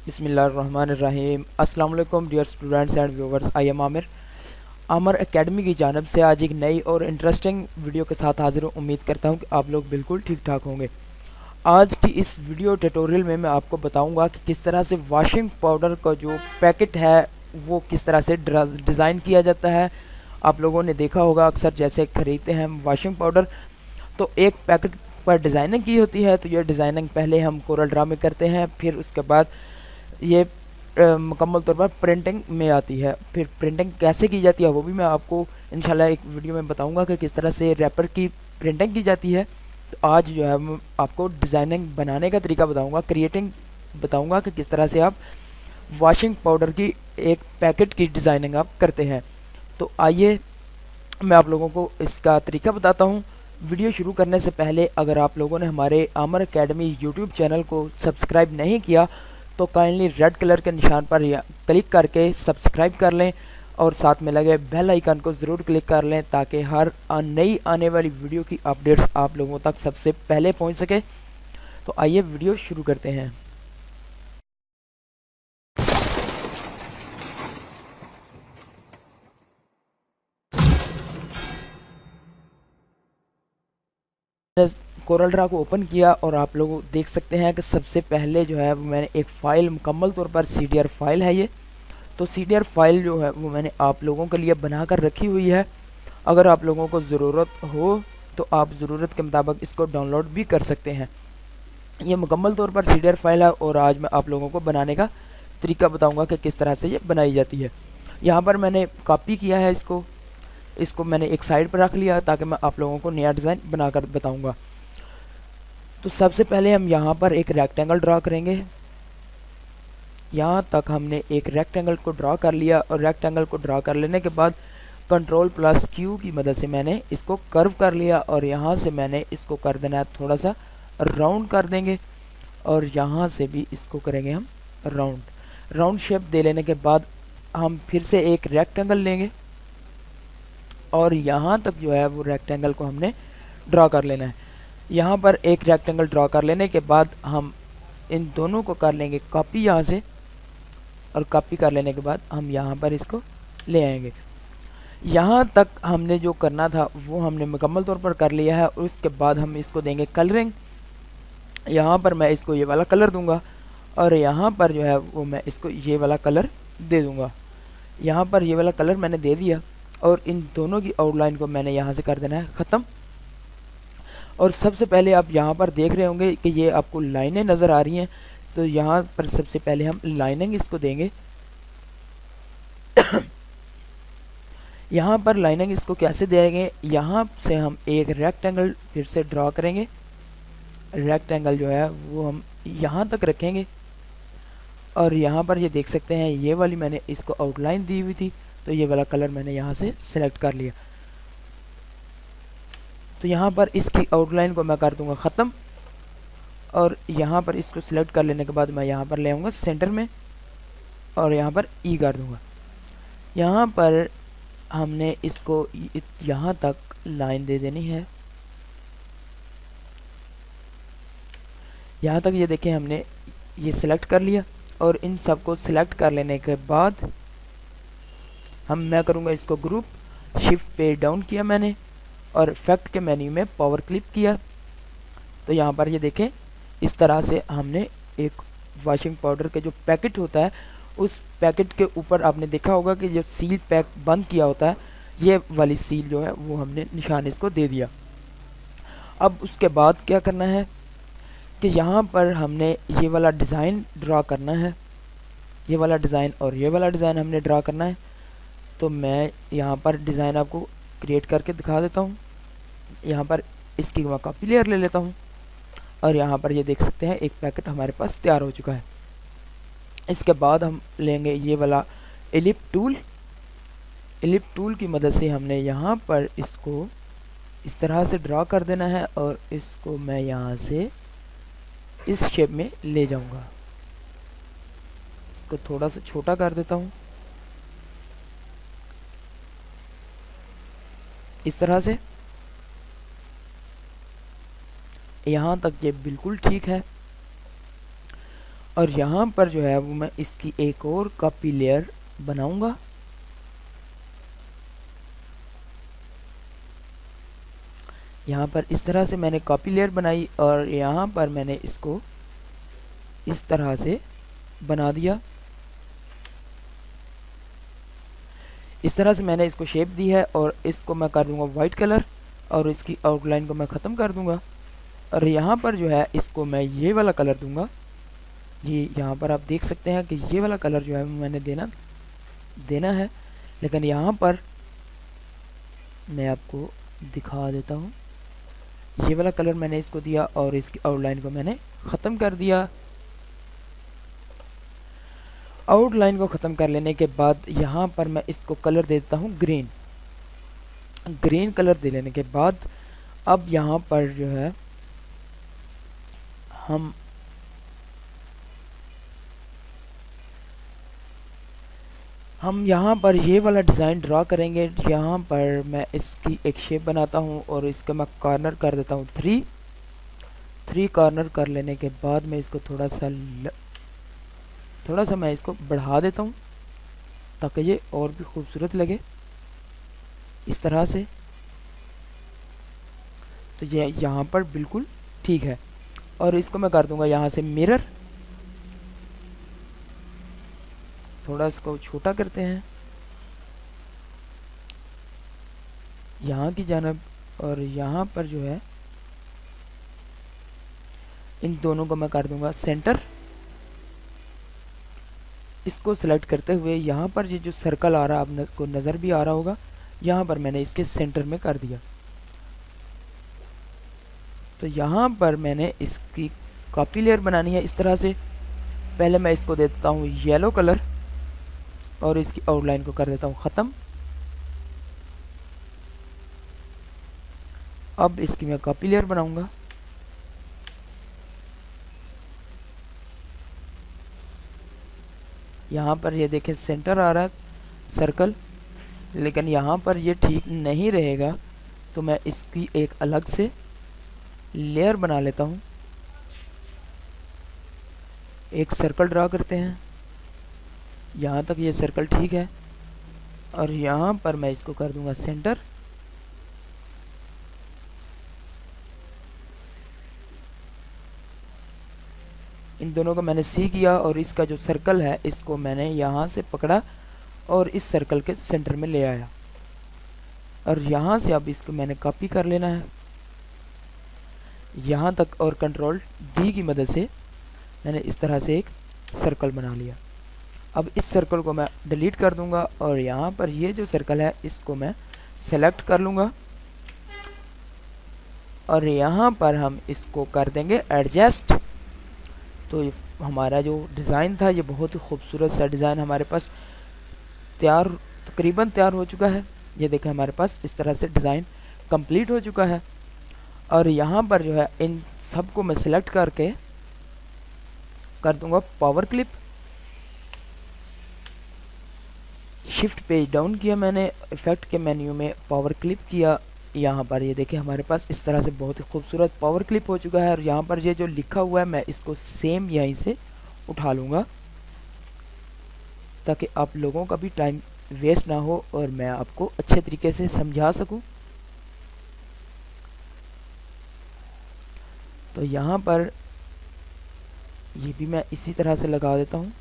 बिस्मिल्लाहिर्रहमानिर्रहीम। अस्सलाम वालेकुम dear students and viewers. I am Aamir. Aamir Academy की जानब से आज एक नई और इंटरेस्टिंग वीडियो के साथ हाजिर हूँ। उम्मीद करता हूँ कि आप लोग बिल्कुल ठीक ठाक होंगे। आज की इस वीडियो ट्यूटोरियल में मैं आपको बताऊंगा कि किस तरह से वॉशिंग पाउडर का जो पैकेट है वो किस तरह से डिज़ाइन किया जाता है। आप लोगों ने देखा होगा अक्सर जैसे ख़रीदते हैं हम वॉशिंग पाउडर, तो एक पैकेट पर डिज़ाइनिंग की होती है। तो ये डिज़ाइनिंग पहले हम कोरल ड्रा में करते हैं, फिर उसके बाद ये मुकम्मल तौर पर प्रिंटिंग में आती है। फिर प्रिंटिंग कैसे की जाती है वो भी मैं आपको इंशाल्लाह एक वीडियो में बताऊंगा कि किस तरह से रैपर की प्रिंटिंग की जाती है। तो आज जो है मैं आपको डिज़ाइनिंग बनाने का तरीका बताऊंगा, क्रिएटिंग बताऊंगा कि किस तरह से आप वॉशिंग पाउडर की एक पैकेट की डिज़ाइनिंग आप करते हैं। तो आइए मैं आप लोगों को इसका तरीका बताता हूँ। वीडियो शुरू करने से पहले अगर आप लोगों ने हमारे आमिर एकेडमी यूट्यूब चैनल को सब्सक्राइब नहीं किया तो काइंडली रेड कलर के निशान पर क्लिक करके सब्सक्राइब कर लें और साथ में लगे बेल आइकन को ज़रूर क्लिक कर लें ताकि हर नई आने वाली वीडियो की अपडेट्स आप लोगों तक सबसे पहले पहुंच सके। तो आइए वीडियो शुरू करते हैं। कोरल ड्रा को ओपन किया और आप लोग देख सकते हैं कि सबसे पहले जो है वो मैंने एक फ़ाइल मुकम्मल तौर पर CDR फाइल है ये। तो CDR फाइल जो है वो मैंने आप लोगों के लिए बना कर रखी हुई है। अगर आप लोगों को ज़रूरत हो तो आप ज़रूरत के मुताबिक इसको डाउनलोड भी कर सकते हैं। ये मुकम्मल तौर पर CDR फाइल है और आज मैं आप लोगों को बनाने का तरीका बताऊंगा कि किस तरह से ये बनाई जाती है। यहाँ पर मैंने कॉपी किया है इसको इसको मैंने एक साइड पर रख लिया ताकि मैं आप लोगों को नया डिज़ाइन बनाकर बताऊंगा। तो सबसे पहले हम यहाँ पर एक रेक्टेंगल ड्रा करेंगे। यहाँ तक हमने एक रेक्टेंगल को ड्रा कर लिया और रेक्टेंगल को ड्रा कर लेने के बाद Ctrl+Q की मदद से मैंने इसको कर्व कर लिया और यहाँ से मैंने इसको कर देना है थोड़ा सा राउंड कर देंगे और यहाँ से भी इसको करेंगे हम राउंड शेप दे लेने के बाद हम फिर से एक रेक्टेंगल लेंगे और यहाँ तक जो है वो रेक्टेंगल को हमने ड्रा कर लेना है। यहाँ पर एक रेक्टेंगल ड्रा कर लेने के बाद हम इन दोनों को कर लेंगे कॉपी यहाँ से और कॉपी कर लेने के बाद हम यहाँ पर इसको ले आएंगे। यहाँ तक हमने जो करना था वो हमने मुकम्मल तौर पर कर लिया है। उसके बाद हम इसको देंगे कलरिंग। यहाँ पर मैं इसको ये वाला कलर दूंगा और यहाँ पर जो है वो मैं इसको ये वाला कलर दे दूंगा। यहाँ पर ये वाला कलर मैंने दे दिया और इन दोनों की आउटलाइन को मैंने यहाँ से कर देना है ख़त्म। और सबसे पहले आप यहाँ पर देख रहे होंगे कि ये आपको लाइनें नज़र आ रही हैं। तो यहाँ पर सबसे पहले हम लाइनिंग इसको देंगे। यहाँ पर लाइनिंग इसको कैसे देंगे, यहाँ से हम एक रेक्टेंगल फिर से ड्रा करेंगे। रेक्टेंगल जो है वो हम यहाँ तक रखेंगे और यहाँ पर ये देख सकते हैं ये वाली मैंने इसको आउटलाइन दी हुई थी तो ये वाला कलर मैंने यहाँ से सिलेक्ट कर लिया। तो यहाँ पर इसकी आउटलाइन को मैं कर दूंगा ख़त्म और यहाँ पर इसको सिलेक्ट कर लेने के बाद मैं यहाँ पर ले आऊँगा सेंटर में और यहाँ पर ई कर दूँगा। यहाँ पर हमने इसको यहाँ तक लाइन दे देनी है। यहाँ तक ये देखें हमने ये सिलेक्ट कर लिया और इन सब को सिलेक्ट कर लेने के बाद मैं करूँगा इसको ग्रुप। शिफ्ट पे डाउन किया मैंने और इफेक्ट के मेन्यू में पावर क्लिक किया। तो यहाँ पर ये देखें इस तरह से हमने एक वॉशिंग पाउडर के जो पैकेट होता है उस पैकेट के ऊपर आपने देखा होगा कि जो सील पैक बंद किया होता है ये वाली सील जो है वो हमने निशान इसको दे दिया। अब उसके बाद क्या करना है कि यहाँ पर हमने ये वाला डिज़ाइन ड्रा करना है। ये वाला डिज़ाइन और ये वाला डिज़ाइन हमने ड्रा करना है। तो मैं यहाँ पर डिज़ाइन आपको क्रिएट करके दिखा देता हूँ। यहाँ पर इसकी मैं कॉपी लेयर ले लेता हूँ और यहाँ पर ये देख सकते हैं एक पैकेट हमारे पास तैयार हो चुका है। इसके बाद हम लेंगे ये वाला एलिप टूल की मदद से हमने यहाँ पर इसको इस तरह से ड्रा कर देना है और इसको मैं यहाँ से इस शेप में ले जाऊँगा। इसको थोड़ा सा छोटा कर देता हूँ इस तरह से। यहाँ तक ये बिल्कुल ठीक है। और यहाँ पर जो है वो मैं इसकी एक और कॉपी लेयर बनाऊंगा। यहाँ पर इस तरह से मैंने कॉपी लेयर बनाई और यहाँ पर मैंने इसको इस तरह से बना दिया। इस तरह से मैंने इसको शेप दी है और इसको मैं कर दूंगा वाइट कलर और इसकी आउटलाइन को मैं ख़त्म कर दूंगा। और यहाँ पर जो है इसको मैं ये वाला कलर दूंगा। ये यहाँ पर आप देख सकते हैं कि ये वाला कलर जो है मैंने देना है, लेकिन यहाँ पर मैं आपको दिखा देता हूँ। ये वाला कलर मैंने इसको दिया और इसकी आउटलाइन को मैंने ख़त्म कर दिया। आउटलाइन को ख़त्म कर लेने के बाद यहाँ पर मैं इसको कलर दे देता हूँ ग्रीन। ग्रीन कलर दे लेने के बाद अब यहाँ पर जो है हम यहाँ पर ये वाला डिज़ाइन ड्रा करेंगे। यहाँ पर मैं इसकी एक शेप बनाता हूँ और इसका मैं कॉर्नर कर देता हूँ 3 कॉर्नर कर लेने के बाद मैं इसको थोड़ा सा मैं इसको बढ़ा देता हूँ ताकि ये और भी खूबसूरत लगे इस तरह से। तो ये यहाँ पर बिल्कुल ठीक है। और इसको मैं कर दूंगा यहाँ से मिरर, थोड़ा इसको छोटा करते हैं यहाँ की जानब। और यहाँ पर जो है इन दोनों को मैं कर दूंगा सेंटर। इसको सेलेक्ट करते हुए यहाँ पर ये जो सर्कल आ रहा है आपको नज़र भी आ रहा होगा, यहाँ पर मैंने इसके सेंटर में कर दिया। तो यहाँ पर मैंने इसकी कॉपी लेयर बनानी है इस तरह से। पहले मैं इसको दे देता हूँ येलो कलर और इसकी आउटलाइन को कर देता हूँ ख़त्म। अब इसकी मैं कॉपी लेयर बनाऊंगा। यहाँ पर ये देखें सेंटर आ रहा है सर्कल, लेकिन यहाँ पर ये ठीक नहीं रहेगा तो मैं इसकी एक अलग से लेयर बना लेता हूँ। एक सर्कल ड्रा करते हैं, यहाँ तक ये सर्कल ठीक है और यहाँ पर मैं इसको कर दूंगा सेंटर। इन दोनों को मैंने सी किया और इसका जो सर्कल है इसको मैंने यहाँ से पकड़ा और इस सर्कल के सेंटर में ले आया। और यहाँ से अब इसको मैंने कॉपी कर लेना है यहाँ तक और कंट्रोल डी की मदद से मैंने इस तरह से एक सर्कल बना लिया। अब इस सर्कल को मैं डिलीट कर दूंगा और यहाँ पर ये जो सर्कल है इसको मैं सेलेक्ट कर लूँगा और यहाँ पर हम इसको कर देंगे एडजस्ट। तो हमारा जो डिज़ाइन था ये बहुत ही खूबसूरत सा डिज़ाइन हमारे पास तकरीबन तैयार हो चुका है। ये देखें हमारे पास इस तरह से डिज़ाइन कंप्लीट हो चुका है। और यहाँ पर जो है इन सब को मैं सिलेक्ट करके कर दूंगा power clip. Shift page down किया मैंने, इफ़ेक्ट के मेन्यू में पावर क्लिप किया। यहाँ पर ये देखें हमारे पास इस तरह से बहुत ही खूबसूरत पावर क्लिप हो चुका है। और यहाँ पर ये जो लिखा हुआ है मैं इसको सेम यहीं से उठा लूँगा ताकि आप लोगों का भी टाइम वेस्ट ना हो और मैं आपको अच्छे तरीके से समझा सकूं। तो यहाँ पर ये भी मैं इसी तरह से लगा देता हूँ।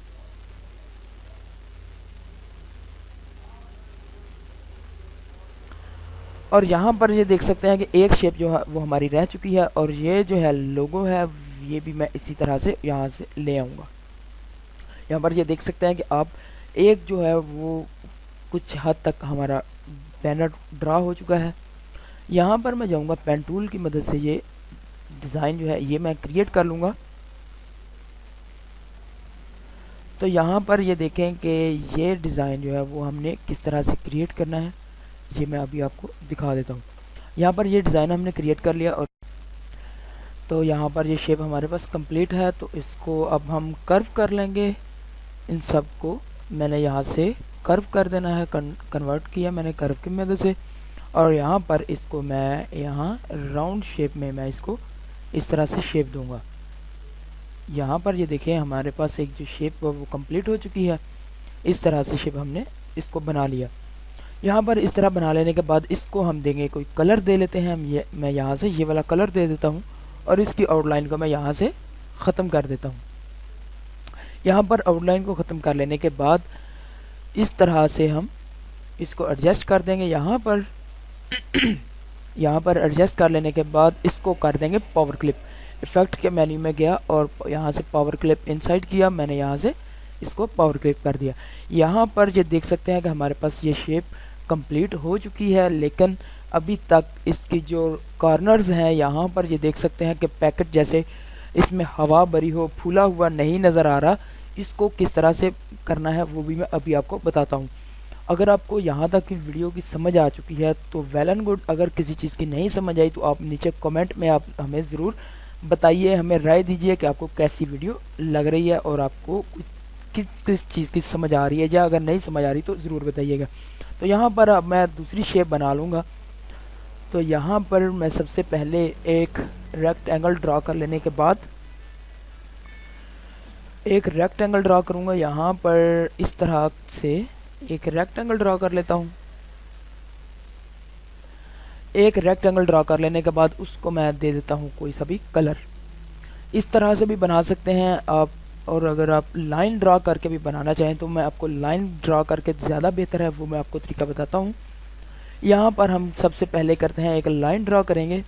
और यहाँ पर ये देख सकते हैं कि एक शेप जो है वो हमारी रह चुकी है और ये जो है लोगो है ये भी मैं इसी तरह से यहाँ से ले आऊँगा। यहाँ पर ये देख सकते हैं कि आप एक जो है वो कुछ हद तक हमारा बैनर ड्रा हो चुका है। यहाँ पर मैं जाऊँगा पेन टूल की मदद से ये डिज़ाइन जो है ये मैं क्रिएट कर लूँगा। तो यहाँ पर ये देखें कि ये डिज़ाइन जो है वो हमने किस तरह से क्रिएट करना है ये मैं अभी आपको दिखा देता हूँ। यहाँ पर ये डिज़ाइन हमने क्रिएट कर लिया और तो यहाँ पर ये शेप हमारे पास कंप्लीट है। तो इसको अब हम कर्व कर लेंगे। इन सब को मैंने यहाँ से कर्व कर देना है, कन्वर्ट किया मैंने कर्व की मदद से। और यहाँ पर इसको मैं यहाँ राउंड शेप में मैं इसको इस तरह से शेप दूंगा। यहाँ पर ये देखें हमारे पास एक जो शेप वो कंप्लीट हो चुकी है। इस तरह से शेप हमने इसको बना लिया। यहाँ पर इस तरह बना लेने के बाद इसको हम देंगे कोई कलर दे लेते हैं हम। मैं यहाँ से ये वाला कलर दे देता हूँ और इसकी आउटलाइन को मैं यहाँ से ख़त्म कर देता हूँ। यहाँ पर आउटलाइन को ख़त्म कर लेने के बाद इस तरह से हम इसको एडजस्ट कर देंगे। यहाँ पर यहाँ पर एडजस्ट कर लेने के बाद इसको कर देंगे पावर क्लिप। इफ़ेक्ट के मेन्यू में गया और यहाँ से पावर क्लिप इनसाइड किया, मैंने यहाँ से इसको पावर क्लिप कर दिया। यहाँ पर ये देख सकते हैं कि हमारे पास ये शेप कंप्लीट हो चुकी है, लेकिन अभी तक इसकी जो कॉर्नर्स हैं यहाँ पर ये देख सकते हैं कि पैकेट जैसे इसमें हवा भरी हो, फूला हुआ नहीं नज़र आ रहा। इसको किस तरह से करना है वो भी मैं अभी आपको बताता हूँ। अगर आपको यहाँ तक की वीडियो की समझ आ चुकी है तो वेल एंड गुड। अगर किसी चीज़ की नहीं समझ आई तो आप नीचे कमेंट में आप हमें ज़रूर बताइए, हमें राय दीजिए कि आपको कैसी वीडियो लग रही है और आपको किस किस चीज़ की समझ आ रही है, या अगर नहीं समझ आ रही तो ज़रूर बताइएगा। तो यहाँ पर अब मैं दूसरी शेप बना लूँगा। तो यहाँ पर मैं सबसे पहले एक रेक्टेंगल ड्रा कर लेने के बाद एक रेक्टेंगल ड्रा करूँगा। यहाँ पर इस तरह से एक रेक्टेंगल ड्रा कर लेता हूँ। एक रेक्टेंगल ड्रा कर लेने के बाद उसको मैं दे देता हूँ कोई सा भी कलर। इस तरह से भी बना सकते हैं आप, और अगर आप लाइन ड्रा करके भी बनाना चाहें तो मैं आपको लाइन ड्रा करके ज़्यादा बेहतर है वो मैं आपको तरीका बताता हूँ। यहाँ पर हम सबसे पहले करते हैं एक लाइन ड्रा करेंगे।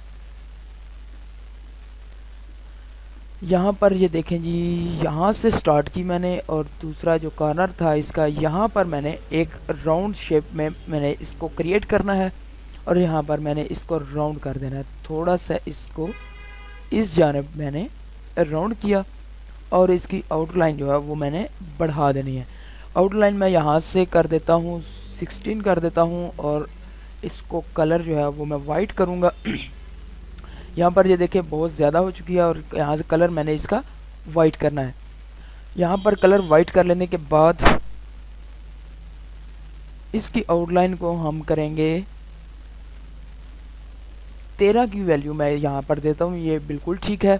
यहाँ पर ये देखें जी, यहाँ से स्टार्ट की मैंने और दूसरा जो कॉर्नर था इसका यहाँ पर मैंने एक राउंड शेप में मैंने इसको क्रिएट करना है और यहाँ पर मैंने इसको राउंड कर देना है। थोड़ा सा इसको इस जानिब मैंने राउंड किया और इसकी आउटलाइन जो है वो मैंने बढ़ा देनी है। आउटलाइन मैं यहाँ से कर देता हूँ 16 कर देता हूँ और इसको कलर जो है वो मैं वाइट करूँगा। यहाँ पर ये देखिए बहुत ज़्यादा हो चुकी है और यहाँ से कलर मैंने इसका वाइट करना है। यहाँ पर कलर वाइट कर लेने के बाद इसकी आउटलाइन को हम करेंगे 13 की वैल्यू मैं यहाँ पर देता हूँ, ये बिल्कुल ठीक है।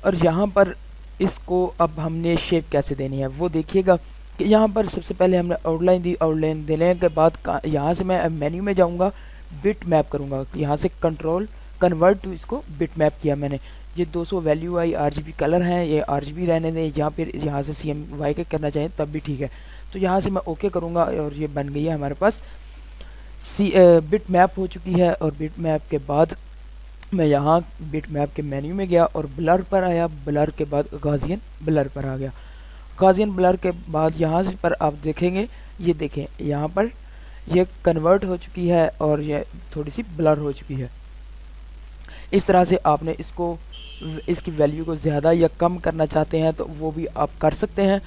और यहाँ पर इसको अब हमने शेप कैसे देनी है वो देखिएगा कि यहाँ पर सबसे पहले हमने आउटलाइन दी। आउटलाइन देने के बाद यहाँ से मैं मेन्यू में जाऊँगा, बिट मैप करूँगा। यहाँ से कंट्रोल कन्वर्ट टू इसको बिट मैप किया मैंने। ये 200 वैल्यू आई RGB कलर हैं, ये RGB रहने दें, या फिर यहाँ से CMY के करना चाहें तब भी ठीक है। तो यहाँ से मैं ओके करूँगा और ये बन गई है हमारे पास बिट मैप हो चुकी है। और बिट मैप के बाद मैं यहाँ बिट मैप के मेन्यू में गया और ब्लर पर आया, ब्लर के बाद गॉसियन ब्लर पर आ गया। गॉसियन ब्लर के बाद यहाँ से पर आप देखेंगे, ये देखें यहाँ पर ये कन्वर्ट हो चुकी है और ये थोड़ी सी ब्लर हो चुकी है। इस तरह से आपने इसकी वैल्यू को ज़्यादा या कम करना चाहते हैं तो वो भी आप कर सकते हैं।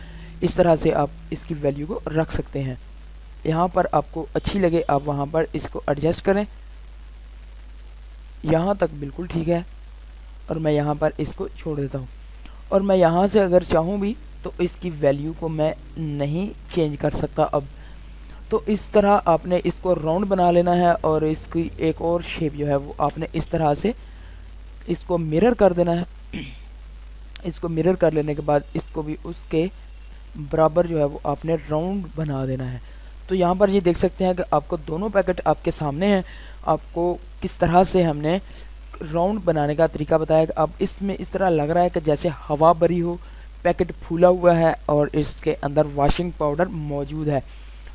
इस तरह से आप इसकी वैल्यू को रख सकते हैं। यहाँ पर आपको अच्छी लगे आप वहाँ पर इसको एडजस्ट करें। यहाँ तक बिल्कुल ठीक है और मैं यहाँ पर इसको छोड़ देता हूँ। और मैं यहाँ से अगर चाहूँ भी तो इसकी वैल्यू को मैं नहीं चेंज कर सकता अब। तो इस तरह आपने इसको राउंड बना लेना है और इसकी एक और शेप जो है वो आपने इस तरह से इसको मिरर कर देना है। इसको मिरर कर लेने के बाद इसको भी उसके बराबर जो है वो आपने राउंड बना देना है। तो यहाँ पर ये देख सकते हैं कि आपको दोनों पैकेट आपके सामने हैं। आपको किस तरह से हमने राउंड बनाने का तरीका बताया। अब इसमें इस तरह लग रहा है कि जैसे हवा भरी हो, पैकेट फूला हुआ है और इसके अंदर वॉशिंग पाउडर मौजूद है।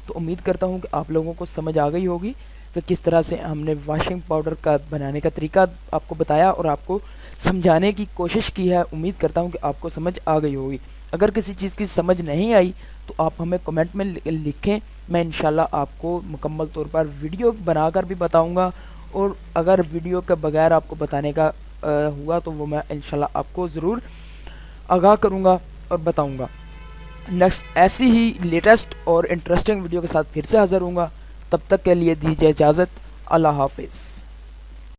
तो उम्मीद करता हूँ कि आप लोगों को समझ आ गई होगी कि किस तरह से हमने वॉशिंग पाउडर का बनाने का तरीका आपको बताया और आपको समझाने की कोशिश की है। उम्मीद करता हूँ कि आपको समझ आ गई होगी। अगर किसी चीज़ की समझ नहीं आई तो आप हमें कमेंट में लिखें, मैं इंशाल्लाह आपको मुकम्मल तौर पर वीडियो बनाकर भी बताऊँगा। और अगर वीडियो के बगैर आपको बताने का हुआ तो वो मैं इंशाल्लाह आपको ज़रूर आगाह करूँगा और बताऊँगा। नेक्स्ट ऐसी ही लेटेस्ट और इंटरेस्टिंग वीडियो के साथ फिर से हाज़िर हूँगा। तब तक के लिए दीजिए इजाज़त। अल्लाह हाफिज़।